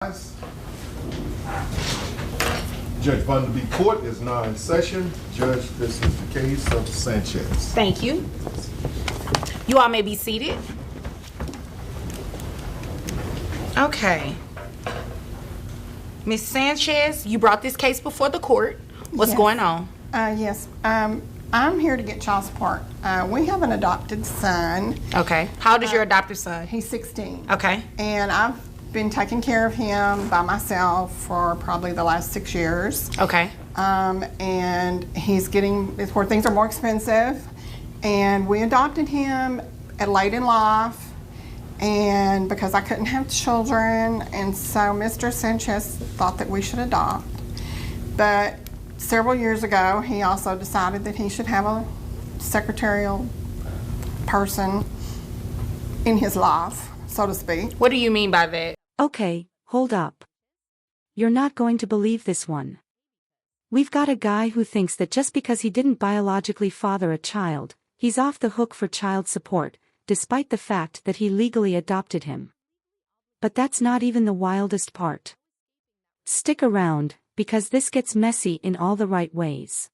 Judge Vanderbeek Court is now in session. Judge, this is the case of Sanchez. Thank you. You all may be seated. Okay. Ms. Sanchez, you brought this case before the court. What's going on? Yes. I'm here to get child support. We have an adopted son. Okay. How old is your adopted son? He's 16. Okay. And I've been taking care of him by myself for probably the last 6 years. Okay. And it's where things are more expensive. And we adopted him at late in life, and because I couldn't have children, and so Mr. Sanchez thought that we should adopt. But several years ago, he also decided that he should have a secretarial person in his life, so to speak. What do you mean by that? Okay, hold up. You're not going to believe this one. We've got a guy who thinks that just because he didn't biologically father a child, he's off the hook for child support, despite the fact that he legally adopted him. But that's not even the wildest part. Stick around, because this gets messy in all the right ways.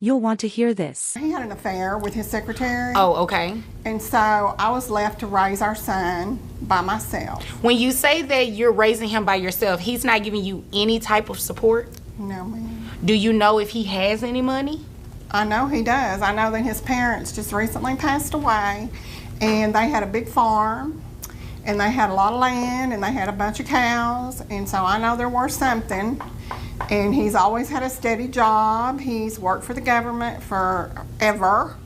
You'll want to hear this. He had an affair with his secretary. Oh, okay. And so I was left to raise our son by myself. When you say that you're raising him by yourself, he's not giving you any type of support? No, ma'am. Do you know if he has any money? I know he does. I know that his parents just recently passed away, and they had a big farm, and they had a lot of land, and they had a bunch of cows, and so I know they're worth something. And he's always had a steady job. He's worked for the government forever.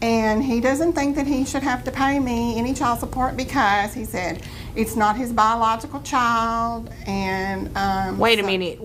And he doesn't think that he should have to pay me any child support because he said it's not his biological child. And wait a minute,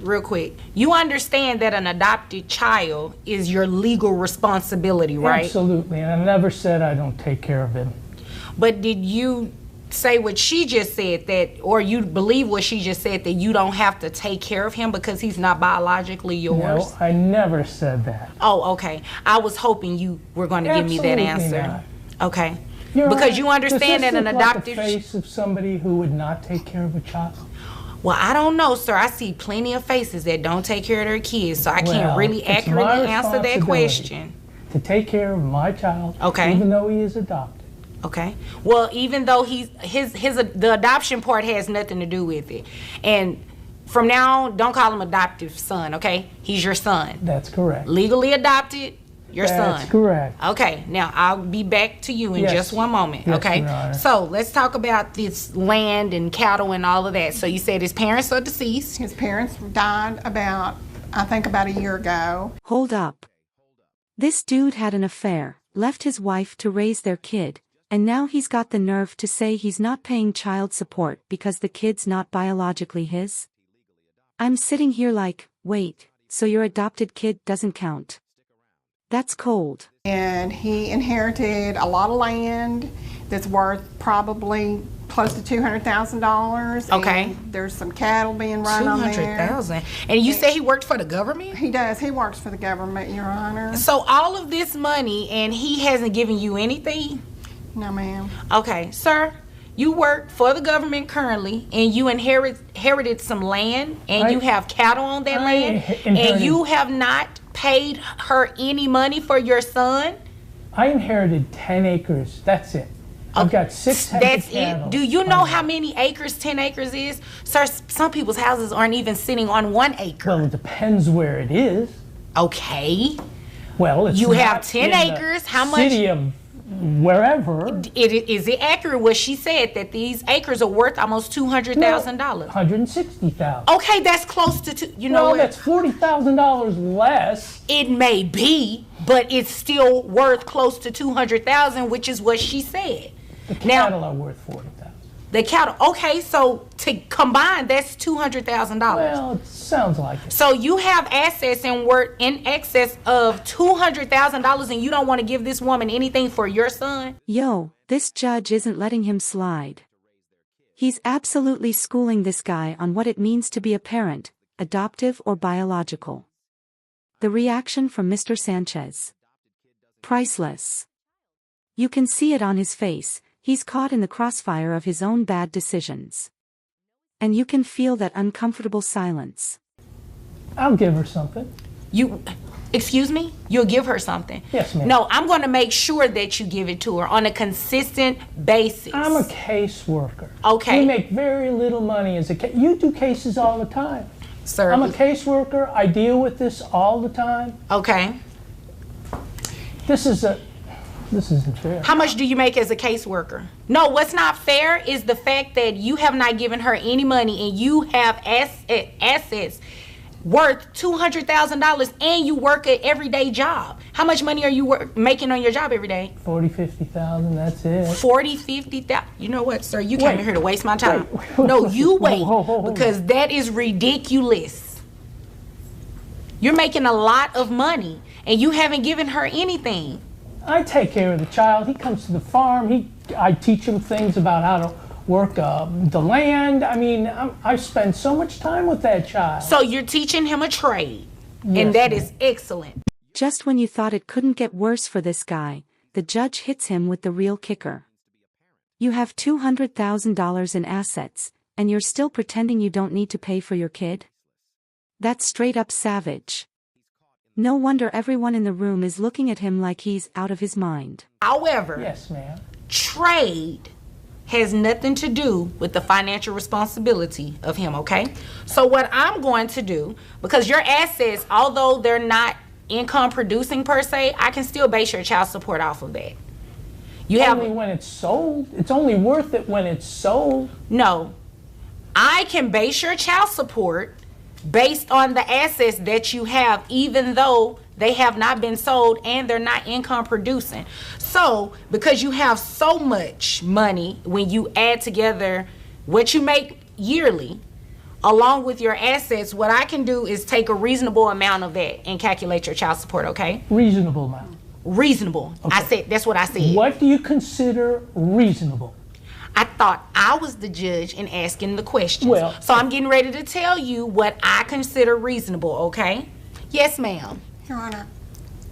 real quick. You understand that an adopted child is your legal responsibility, right? Absolutely, and I never said I don't take care of him. But did you say what she just said, that, or you believe what she just said, that you don't have to take care of him because he's not biologically yours? No, I never said that. Oh, okay. I was hoping you were going to give me that answer. Not. Okay. You're because right. you understand that an adopted... Like the face of somebody who would not take care of a child? Well, I don't know, sir. I see plenty of faces that don't take care of their kids, so I can't really accurately answer that question. To take care of my child, okay, even though he is adopted. Okay. Well, even though the adoption part has nothing to do with it. And from now on, don't call him adoptive son, okay? He's your son. That's correct. Legally adopted, your son. That's correct. Okay. Now, I'll be back to you in just one moment, yes, okay? Your Honor. So, let's talk about this land and cattle and all of that. So, you said his parents are deceased. His parents died about a year ago. Hold up. This dude had an affair, left his wife to raise their kid, and now he's got the nerve to say he's not paying child support because the kid's not biologically his? I'm sitting here like, wait, so your adopted kid doesn't count? That's cold. And he inherited a lot of land that's worth probably close to $200,000. Okay. And there's some cattle being run on there. $200,000. And you say he worked for the government? He does. He works for the government, Your Honor. So all of this money, and he hasn't given you anything? No, ma'am. Okay, sir, you work for the government currently, and you inherited some land, and you have cattle on that land, and you have not paid her any money for your son? I inherited 10 acres. That's it. I've got 6 head of cattle. Do you know how many acres 10 acres is? Sir, some people's houses aren't even sitting on 1 acre. Well, it depends where it is. Okay. Well, it's you not have 10 acres. How much? City of wherever. Is it accurate what she said, that these acres are worth almost $200,000? $160,000. Okay, that's close to that's $40,000 less. It may be, but it's still worth close to $200,000, which is what she said. The cattle are worth $40,000. The cattle, okay, so to combine, that's $200,000. Well, it sounds like it. So you have assets and worth in excess of $200,000, and you don't want to give this woman anything for your son? Yo, this judge isn't letting him slide. He's absolutely schooling this guy on what it means to be a parent, adoptive or biological. The reaction from Mr. Sanchez. Priceless. You can see it on his face. He's caught in the crossfire of his own bad decisions. and you can feel that uncomfortable silence. I'll give her something. Excuse me? You'll give her something? Yes, ma'am. No, I'm going to make sure that you give it to her on a consistent basis. I'm a caseworker. Okay. We make very little money as a case. You do cases all the time. Sir. I'm a caseworker. I deal with this all the time. Okay. This isn't fair. How much do you make as a caseworker? No, what's not fair is the fact that you have not given her any money and you have assets worth $200,000 and you work an everyday job. How much money are you making on your job every day? 40,000, 50,000, that's it. 40, 50,000. You know what, sir? You came in here to waste my time. Wait. No, you wait, Hold because on. that is ridiculous. You're making a lot of money and you haven't given her anything. I take care of the child. He comes to the farm. I teach him things about how to work the land. I mean, I spend so much time with that child. So you're teaching him a trade, Yes, and that ma'am. is excellent. Just when you thought it couldn't get worse for this guy, the judge hits him with the real kicker. You have $200,000 in assets, and you're still pretending you don't need to pay for your kid? That's straight up savage. No wonder everyone in the room is looking at him like he's out of his mind. However, Yes, ma'am. trade has nothing to do with the financial responsibility of him, okay? So what I'm going to do, because your assets, although they're not income producing per se, I can still base your child support off of that. You have Only when it's sold. It's only worth it when it's sold. no. I can base your child support based on the assets that you have, even though they have not been sold and they're not income producing. So, because you have so much money, when you add together what you make yearly, along with your assets, what I can do is take a reasonable amount of that and calculate your child support, okay? Reasonable amount. Reasonable. Okay. I said, that's what I said. What do you consider reasonable? I thought I was the judge in asking the questions. Well- so I'm getting ready to tell you what I consider reasonable, okay? Yes, ma'am. Your Honor,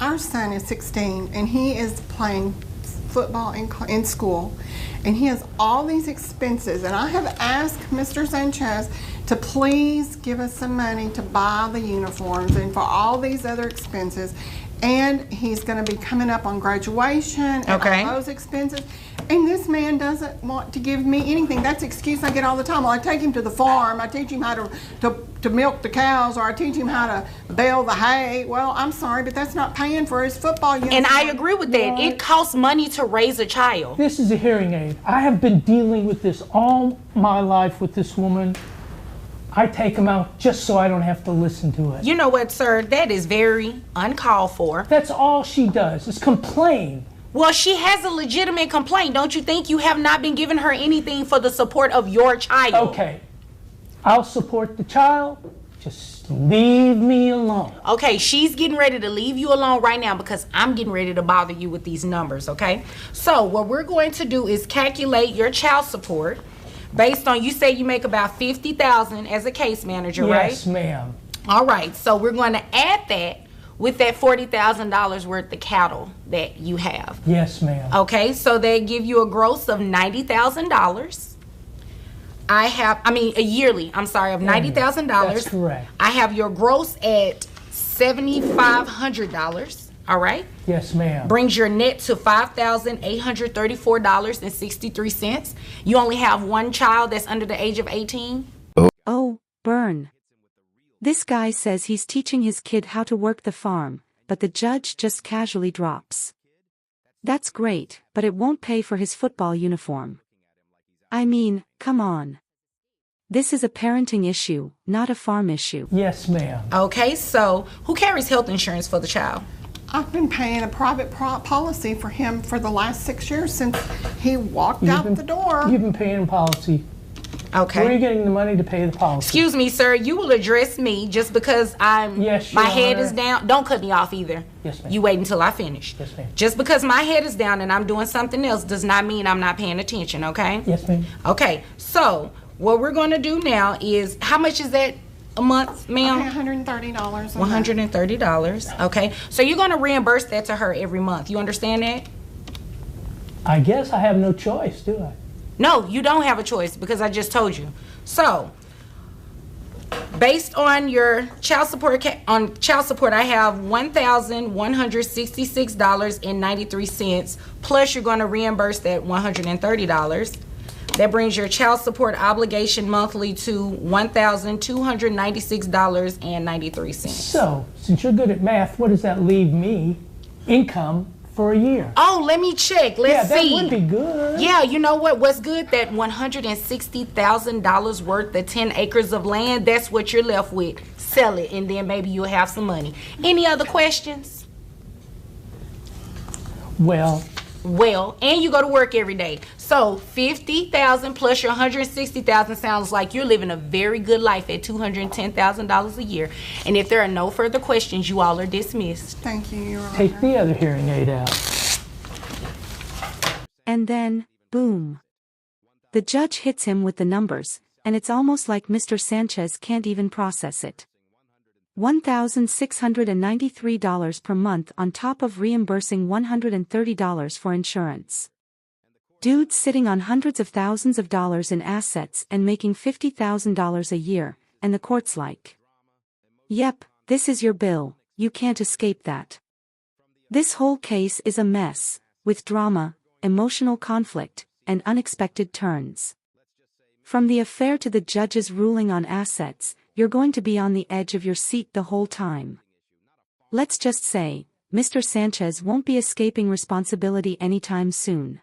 our son is 16 and he is playing football in school, and he has all these expenses, and I have asked Mr. Sanchez to please give us some money to buy the uniforms and for all these other expenses, and he's going to be coming up on graduation and Okay. all those expenses, and this man doesn't want to give me anything. That's the excuse I get all the time. Well, I take him to the farm, I teach him how to milk the cows, or I teach him how to bale the hay. Well, I'm sorry, but that's not paying for his football uniform. And I agree with that. It costs money to raise a child. This is a hearing aid. I have been dealing with this all my life with this woman. I take them out just so I don't have to listen to it. You know what, sir? That is very uncalled for. That's all she does, is complain. Well, she has a legitimate complaint. Don't you think you have not been giving her anything for the support of your child? Okay, I'll support the child. Just leave me alone. Okay, she's getting ready to leave you alone right now because I'm getting ready to bother you with these numbers, okay? So what we're going to do is calculate your child support based on, you say you make about $50,000 as a case manager, right? Yes, ma'am. All right, so we're going to add that with that $40,000 worth of cattle that you have. Yes, ma'am. Okay, so they give you a gross of $90,000. A yearly, I'm sorry, of $90,000. That's correct. I have your gross at $7,500, all right? Yes, ma'am. Brings your net to $5,834.63. You only have one child that's under the age of 18? Oh, burn. This guy says he's teaching his kid how to work the farm, but the judge just casually drops. That's great, but it won't pay for his football uniform. I mean, come on. This is a parenting issue, not a farm issue. Yes, ma'am. Okay, so who carries health insurance for the child? I've been paying a private policy for him for the last 6 years since he walked out the door. You've been paying policy. Okay. Where are you getting the money to pay the policy? Excuse me, sir. You will address me just because Yes, Your my head Honor. is down. Don't cut me off either. Yes, ma'am. You wait until I finish. Yes, ma'am. Just because my head is down and I'm doing something else does not mean I'm not paying attention, okay? Yes, ma'am. Okay, so what we're going to do now is, how much is that a month, I ma'am? pay $130 a month. $130. Okay, so you're going to reimburse that to her every month. You understand that? I guess I have no choice, do I? No, you don't have a choice because I just told you. So, based on your child support, I have $1,166.93, plus you're going to reimburse that $130. That brings your child support obligation monthly to $1,296.93. So, since you're good at math, what does that leave me income for a year? Oh, let me check. Let's see. Yeah, that would be good. Yeah, you know what? What's good? That $160,000 worth of 10 acres of land, that's what you're left with. Sell it, and then maybe you'll have some money. Any other questions? Well, and you go to work every day. So $50,000 plus your $160,000 sounds like you're living a very good life at $210,000 a year. And if there are no further questions, you all are dismissed. Thank you, Your Honor. take the other hearing aid out. And then, boom. The judge hits him with the numbers, and it's almost like Mr. Sanchez can't even process it. $1,693 per month on top of reimbursing $130 for insurance. Dude's sitting on hundreds of thousands of dollars in assets and making $50,000 a year, and the court's like, yep, this is your bill, you can't escape that. This whole case is a mess, with drama, emotional conflict, and unexpected turns. From the affair to the judge's ruling on assets, you're going to be on the edge of your seat the whole time. Let's just say, Mr. Sanchez won't be escaping responsibility anytime soon.